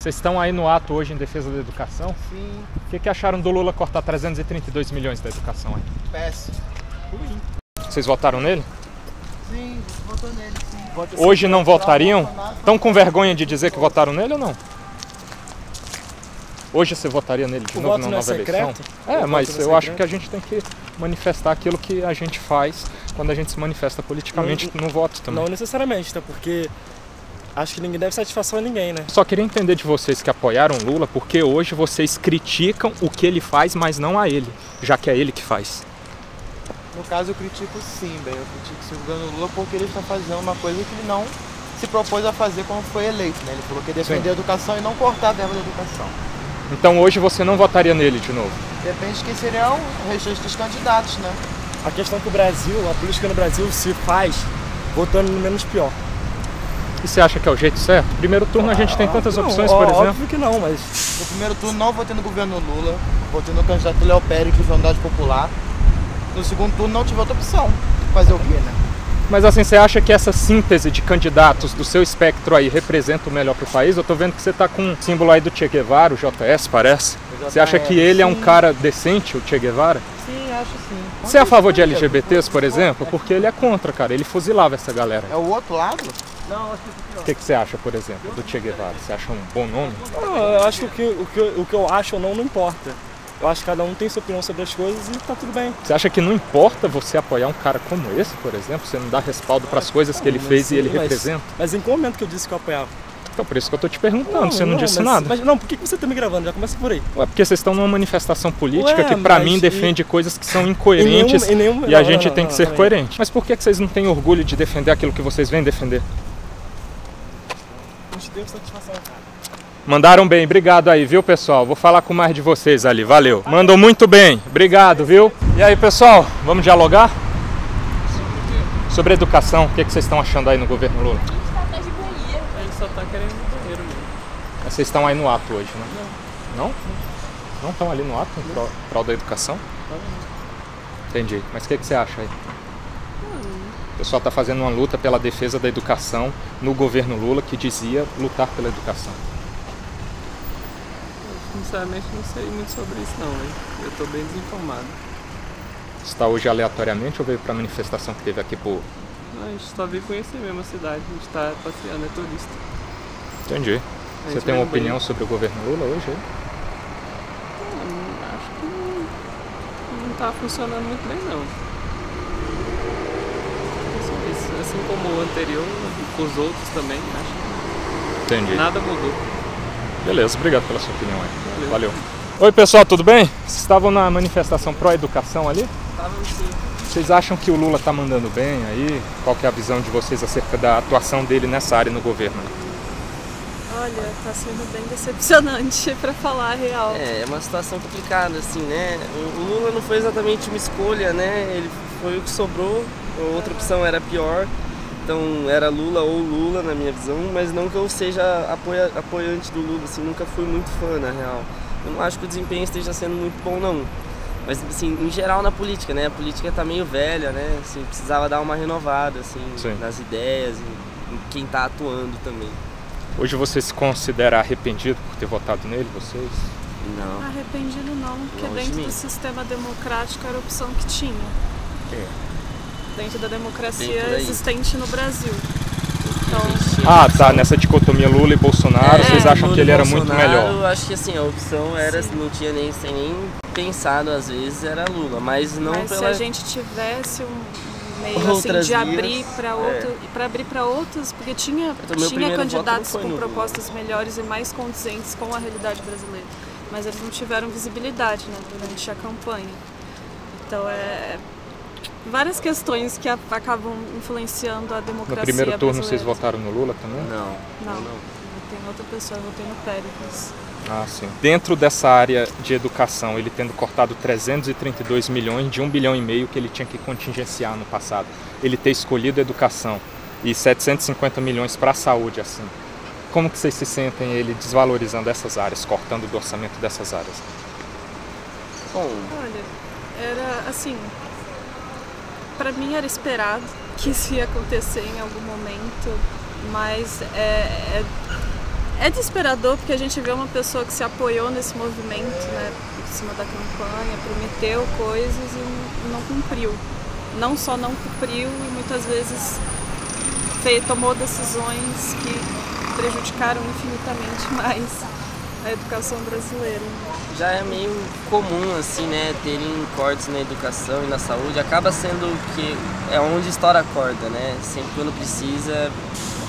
Vocês estão aí no ato hoje em defesa da educação? Sim. O que acharam do Lula cortar 332 milhões da educação aí? Péssimo. Ruim. Vocês votaram nele? Sim, votou nele, sim. Hoje não votariam? Estão com vergonha de dizer que votaram nele ou não? Hoje você votaria nele de novo na nova eleição? Mas eu acho que a gente tem que manifestar aquilo que a gente faz quando a gente se manifesta politicamente no voto também. Não necessariamente, tá? Porque acho que ninguém deve satisfação a ninguém, né? Só queria entender de vocês que apoiaram Lula, porque hoje vocês criticam o que ele faz, mas não a ele, já que é ele que faz. No caso eu critico sim, bem. Eu critico sim o governo Lula porque ele está fazendo uma coisa que ele não se propôs a fazer quando foi eleito, né? Ele falou que ia defender a educação e não cortar a verba da educação. Então hoje você não votaria nele de novo? Depende de quem seriam o restante dos candidatos, né? A questão é que o Brasil, a política no Brasil se faz votando no menos pior. E você acha que é o jeito certo? Primeiro turno a gente tem tantas opções, por exemplo. Óbvio que não, mas... No primeiro turno não votei no governo Lula, votei no candidato Léo Pérez, da Unidade Popular. No segundo turno não tive outra opção. Fazer o quê, né? Mas assim, você acha que essa síntese de candidatos do seu espectro aí representa o melhor para o país? Eu tô vendo que você tá com um símbolo aí do Che Guevara, o JS, parece. Você acha que ele é um cara decente, o Che Guevara? Sim, acho sim. Você é a favor de LGBTs, por exemplo? Porque ele é contra, cara. Ele fuzilava essa galera. É o outro lado? Não, acho que O que você acha, por exemplo, do Che Guevara? Você acha um bom nome? não, eu acho que o que eu acho ou não importa. Eu acho que cada um tem sua opinião sobre as coisas e tá tudo bem. Você acha que não importa você apoiar um cara como esse, por exemplo? Você não dá respaldo para as coisas que ele fez e ele representa? Mas em qual momento que eu disse que eu apoiava? Então por isso que eu tô te perguntando, você não disse nada. Mas não, por que você tá me gravando? Já começa por aí. Ué, porque vocês estão numa manifestação política que pra mim defende coisas que são incoerentes e a gente tem que ser coerente. Mas por que vocês não têm orgulho de defender aquilo que vocês vêm defender? Não te devo satisfação, cara. Mandaram bem, obrigado aí, viu, pessoal? Vou falar com mais de vocês ali, valeu. Mandou muito bem, obrigado, viu? E aí, pessoal, vamos dialogar? Sobre educação, o que vocês estão achando aí no governo Lula? A gente tá atrás de banheiro. A gente só tá querendo ir no banheiro mesmo. Mas vocês estão aí no ato hoje, né? Não. Não? Não estão ali no ato, em prol da educação? Entendi. Mas o que você acha aí? O pessoal está fazendo uma luta pela defesa da educação no governo Lula, que dizia lutar pela educação. Sinceramente não sei muito sobre isso não, né? Eu tô bem desinformado. Você está hoje aleatoriamente ou veio para a manifestação que teve aqui por... A gente só veio conhecer mesmo a cidade, a gente tá passeando, é turista. Entendi. Você tem uma opinião sobre o governo Lula hoje aí? Acho que não tá funcionando muito bem não. Assim como o anterior, os outros também, acho que Entendi. nada mudou. Beleza, obrigado pela sua opinião aí. Valeu. Oi pessoal, tudo bem? Vocês estavam na manifestação pró-educação ali? Estávamos sim. Vocês acham que o Lula tá mandando bem aí? Qual que é a visão de vocês acerca da atuação dele nessa área no governo? Olha, tá sendo bem decepcionante pra falar a real. É uma situação complicada, assim, né? O Lula não foi exatamente uma escolha, né? Ele foi o que sobrou, a outra opção era pior. Então era Lula ou Lula na minha visão, mas não que eu seja apoiante do Lula, assim, nunca fui muito fã na real. Eu não acho que o desempenho esteja sendo muito bom não. Mas assim, em geral na política, né? A política tá meio velha, né? Assim, precisava dar uma renovada, assim, nas ideias e em quem tá atuando também. Hoje você se considera arrependido por ter votado nele, vocês? Não. Arrependido não, porque dentro do sistema democrático era a opção que tinha. Dentro da democracia existente no Brasil. Então... tá, nessa dicotomia Lula e Bolsonaro, vocês acham que ele era muito melhor? Eu acho que assim, a opção era, não tinha nem pensado às vezes, era Lula, mas não se a gente tivesse um meio assim, de abrir para outros, porque tinha candidatos com propostas melhores e mais condizentes com a realidade brasileira, mas eles não tiveram visibilidade, né, durante a campanha. Então várias questões que acabam influenciando a democracia. No primeiro turno brasileira. Vocês votaram no Lula também? Não. Votei em outra pessoa, votei no Péricles. Ah, sim. Dentro dessa área de educação, ele tendo cortado 332 milhões de 1,5 bilhão que ele tinha que contingenciar no passado, ele ter escolhido educação e 750 milhões para a saúde, assim. Como que vocês se sentem ele desvalorizando essas áreas, cortando do orçamento dessas áreas? Bom, olha, era assim, para mim era esperado que isso ia acontecer em algum momento, mas É desesperador porque a gente vê uma pessoa que se apoiou nesse movimento, né, em cima da campanha, prometeu coisas e não cumpriu. Não só não cumpriu e muitas vezes tomou decisões que prejudicaram infinitamente mais a educação brasileira. Já é meio comum, assim, né, terem cortes na educação e na saúde. Acaba sendo que é onde estoura a corda, né? Sempre quando precisa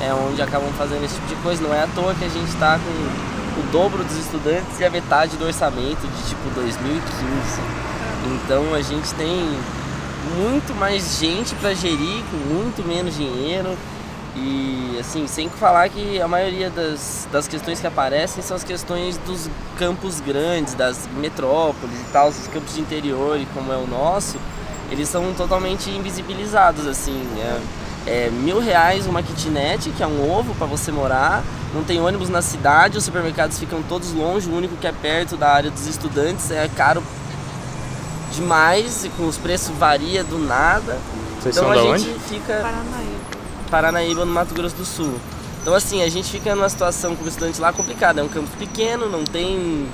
é onde acabam fazendo esse tipo de coisa. Não é à toa que a gente está com o dobro dos estudantes e a metade do orçamento de tipo 2015. Então a gente tem muito mais gente para gerir com muito menos dinheiro. E assim, sem falar que a maioria das questões que aparecem são as questões dos campos grandes, das metrópoles e tal, os campos de interior, e como é o nosso, eles são totalmente invisibilizados, assim. É R$1.000 uma kitnet, que é um ovo para você morar, não tem ônibus na cidade, os supermercados ficam todos longe, o único que é perto da área dos estudantes é caro demais, e com os preços varia do nada. Vocês então são a da gente onde? fica... Paranaíba, no Mato Grosso do Sul. Então assim, a gente fica numa situação como estudante lá complicada, é um campus pequeno, não tem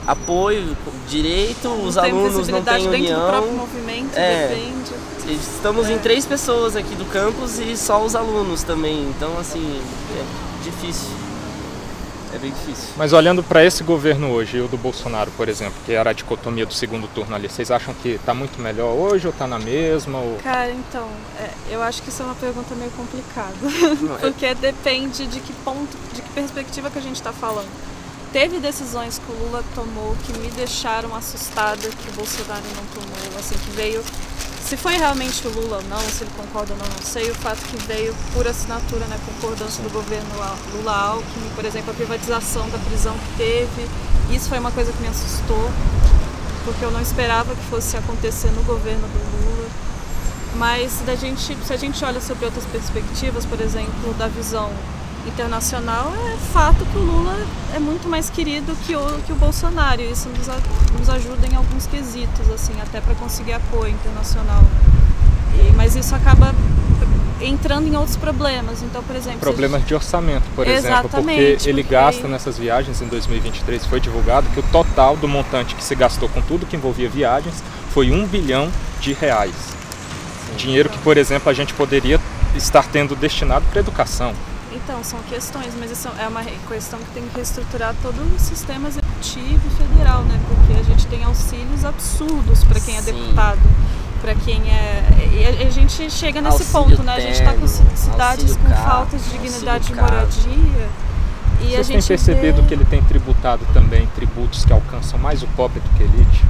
apoio direito, os alunos não têm união. Do próprio movimento, depende. Estamos em 3 pessoas aqui do campus e só os alunos também, então assim, é difícil. É bem difícil. Mas olhando para esse governo hoje, e o do Bolsonaro, por exemplo, que era a dicotomia do segundo turno ali, vocês acham que está muito melhor hoje ou está na mesma? Ou... Cara, então, eu acho que isso é uma pergunta meio complicada, porque depende de que ponto, de que perspectiva que a gente está falando. Teve decisões que o Lula tomou que me deixaram assustada que o Bolsonaro não tomou, assim, que veio... Se foi realmente o Lula ou não, se ele concorda ou não sei, o fato que veio por assinatura, né, concordância do governo Lula-Alckmin, por exemplo, a privatização da prisão que teve, isso foi uma coisa que me assustou, porque eu não esperava que fosse acontecer no governo do Lula. Mas se a gente olha sobre outras perspectivas, por exemplo, da visão internacional, é fato que o Lula é muito mais querido que o Bolsonaro, e isso nos ajuda em alguns quesitos, assim, até para conseguir apoio internacional. Mas isso acaba entrando em outros problemas. Então, por exemplo... Problemas de orçamento, por exemplo, porque ele gasta nessas viagens em 2023, foi divulgado que o total do montante que se gastou com tudo que envolvia viagens foi R$1 bilhão. Dinheiro que, por exemplo, a gente poderia estar tendo destinado para educação. Então, são questões, mas isso é uma questão que tem que reestruturar todo o sistema executivo e federal, né? Porque a gente tem auxílios absurdos para quem é deputado, para quem é... E a gente chega nesse ponto, né? A gente está com cidades com falta de dignidade de moradia. E vocês têm percebido que ele tem tributado também tributos que alcançam mais o pobre do que a elite?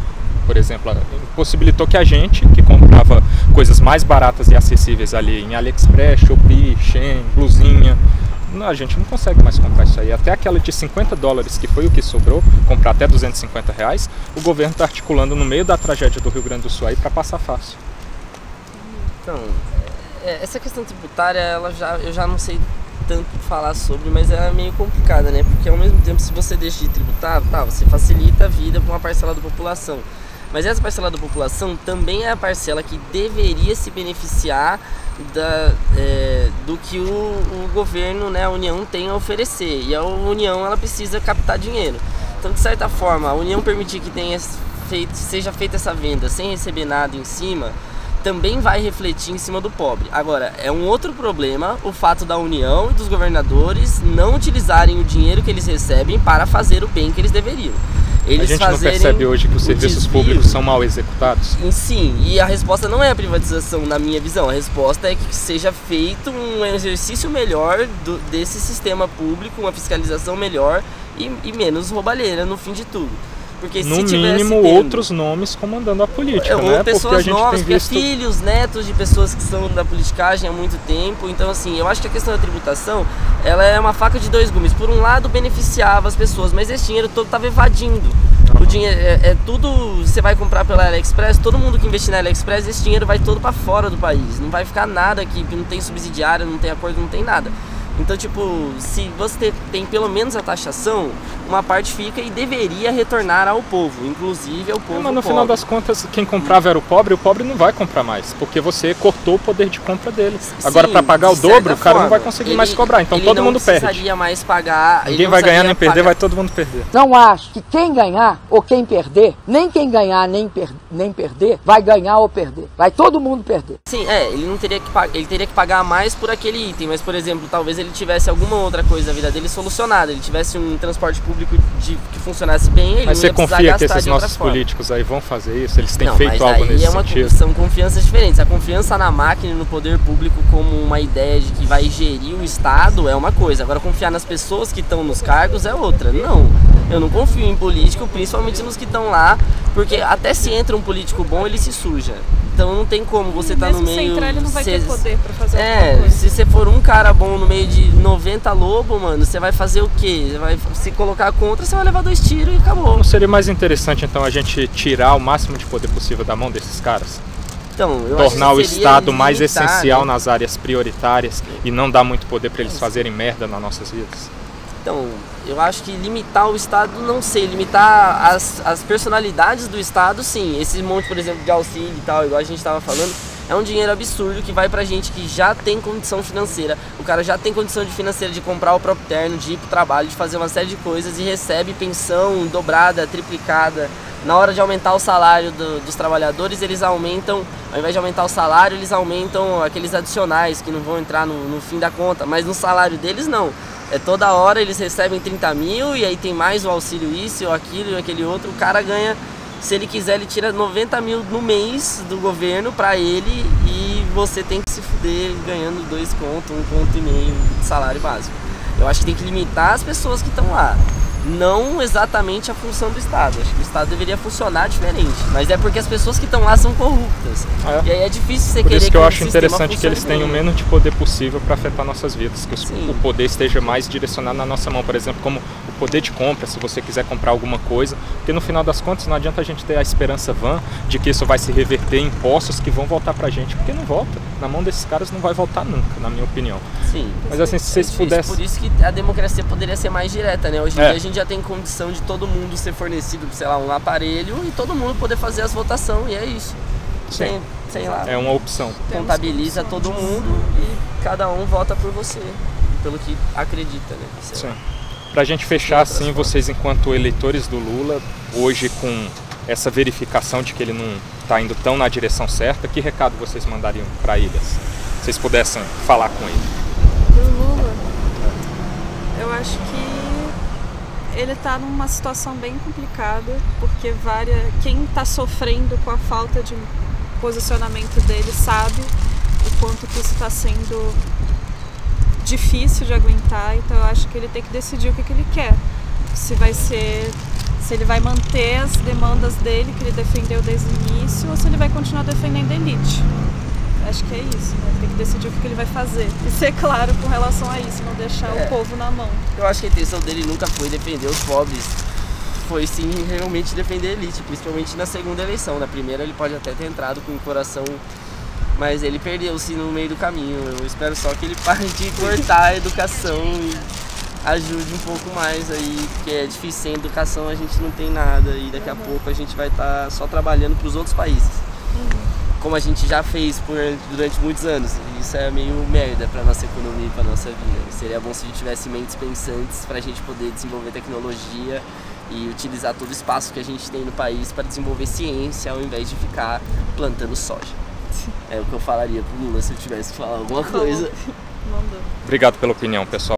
Por exemplo, possibilitou que a gente, que comprava coisas mais baratas e acessíveis ali em AliExpress, Shopee, Shein, blusinha, a gente não consegue mais comprar isso aí. Até aquela de $50, que foi o que sobrou, comprar até R$250, o governo está articulando no meio da tragédia do Rio Grande do Sul aí para passar fácil. Então, essa questão tributária, eu já não sei tanto falar sobre, mas ela é meio complicada, né? Porque ao mesmo tempo, se você deixa de tributar, você facilita a vida para uma parcela da população. Mas essa parcela da população também é a parcela que deveria se beneficiar do que o governo, né, a União tem a oferecer. E a União, ela precisa captar dinheiro. Então, de certa forma, a União permitir que seja feita essa venda sem receber nada em cima, também vai refletir em cima do pobre. Agora, é um outro problema o fato da União e dos governadores não utilizarem o dinheiro que eles recebem para fazer o bem que eles deveriam. A gente não percebe hoje que os serviços públicos são mal executados? Sim, e a resposta não é a privatização, na minha visão. A resposta é que seja feito um exercício melhor desse sistema público, uma fiscalização melhor e menos roubalheira no fim de tudo. Porque no mínimo outros nomes comandando a política, né? Ou pessoas novas, porque filhos, netos de pessoas que são da politicagem há muito tempo. Então assim, eu acho que a questão da tributação, ela é uma faca de dois gumes. Por um lado beneficiava as pessoas, mas esse dinheiro todo estava evadindo. O dinheiro tudo, você vai comprar pela AliExpress, todo mundo que investir na AliExpress, esse dinheiro vai todo para fora do país. Não vai ficar nada aqui, porque não tem subsidiária, não tem acordo, não tem nada. Então, tipo, se você tem pelo menos a taxação, uma parte fica e deveria retornar ao povo, inclusive ao povo Mas no pobre. final das contas, quem comprava era o pobre não vai comprar mais, porque você cortou o poder de compra dele. Agora, para pagar o dobro, o cara não vai conseguir mais cobrar, então todo mundo perde. Ele não precisaria mais pagar... Ninguém vai ganhar nem perder, vai todo mundo perder. Não acho que quem ganhar ou quem perder, nem quem ganhar nem perder, vai ganhar ou perder. Vai todo mundo perder. Sim, ele não teria que pagar, ele teria que pagar mais por aquele item, mas, por exemplo, talvez ele tivesse alguma outra coisa na vida dele solucionada, ele tivesse um transporte público que funcionasse bem, ele mas não ia você confia que esses de nossos forma. políticos aí vão fazer isso? Eles têm Não, feito algo nesse sentido? São confianças diferentes. A confiança na máquina e no poder público como uma ideia de que vai gerir o Estado é uma coisa. Agora, confiar nas pessoas que estão nos cargos é outra. Não, eu não confio em político, principalmente nos que estão lá, porque até se entra um político bom, ele se suja. Então não tem como você estar no meio... Mesmo sem entrar, ele não vai ter poder pra fazer alguma coisa. Se você for um cara bom no meio de 90 lobos, mano, você vai fazer o quê? Você vai se colocar contra, você vai levar 2 tiros e acabou. Não seria mais interessante, então, a gente tirar o máximo de poder possível da mão desses caras? Então, eu tornar acho que o Estado mais limitar, essencial né? nas áreas prioritárias e não dar muito poder para eles fazerem merda nas nossas vidas? Então, eu acho que limitar o Estado, não sei, limitar as personalidades do Estado, sim. Esse monte, por exemplo, de auxílio e tal, igual a gente estava falando, é um dinheiro absurdo que vai pra gente que já tem condição financeira. O cara já tem condição financeira de comprar o próprio terno, de ir pro trabalho, de fazer uma série de coisas e recebe pensão dobrada, triplicada. Na hora de aumentar o salário dos trabalhadores, eles aumentam, ao invés de aumentar o salário, eles aumentam aqueles adicionais que não vão entrar no fim da conta, mas no salário deles não. É toda hora eles recebem 30 mil e aí tem mais o auxílio isso, ou aquilo e aquele outro. O cara ganha, se ele quiser, ele tira 90 mil no mês do governo pra ele e você tem que se fuder ganhando 2 conto, 1,5 conto de salário básico. Eu acho que tem que limitar as pessoas que estão lá. Não exatamente a função do Estado. Acho que o Estado deveria funcionar diferente. Mas é porque as pessoas que estão lá são corruptas. E aí é difícil você querer... Por isso que eu acho interessante que eles tenham o menos de poder possível para afetar nossas vidas. Que o poder esteja mais direcionado na nossa mão. Por exemplo, como o poder de compra, se você quiser comprar alguma coisa. Porque no final das contas não adianta a gente ter a esperança vã de que isso vai se reverter em impostos que vão voltar pra gente. Porque não volta. Na mão desses caras não vai voltar nunca, na minha opinião. Sim. Mas assim, se vocês pudessem... Por isso que a democracia poderia ser mais direta, né? Hoje em dia a gente já tem condição de todo mundo ser fornecido, sei lá, um aparelho e todo mundo poder fazer as votações, e é isso. Sim. Sei lá. É uma opção. Contabiliza todo mundo e cada um vota por você, pelo que acredita, né? Sim. Pra gente fechar, assim, vocês enquanto eleitores do Lula, hoje com essa verificação de que ele não está indo tão na direção certa, que recado vocês mandariam para ele? Se vocês pudessem falar com ele. Do Lula, eu acho que ele está numa situação bem complicada, porque quem está sofrendo com a falta de posicionamento dele sabe o quanto que isso está sendo difícil de aguentar. Então eu acho que ele tem que decidir o que ele quer. Se ele vai manter as demandas dele, que ele defendeu desde o início, ou se ele vai continuar defendendo a elite. Acho que é isso, né? Tem que decidir o que ele vai fazer. E ser claro com relação a isso, não deixar o povo na mão. Eu acho que a intenção dele nunca foi defender os pobres. Foi sim realmente defender a elite, principalmente na segunda eleição. Na primeira ele pode até ter entrado com o coração, mas ele perdeu-se no meio do caminho. Eu espero só que ele pare de cortar a educação e ajude um pouco mais aí, porque é difícil, sem educação a gente não tem nada e daqui a pouco a gente vai estar só trabalhando para os outros países. Como a gente já fez durante muitos anos. E isso é meio merda para nossa economia e para nossa vida. Seria bom se a gente tivesse mentes pensantes para a gente poder desenvolver tecnologia e utilizar todo o espaço que a gente tem no país para desenvolver ciência ao invés de ficar plantando soja. É o que eu falaria pro Lula se eu tivesse que falar alguma coisa. Obrigado pela opinião, pessoal.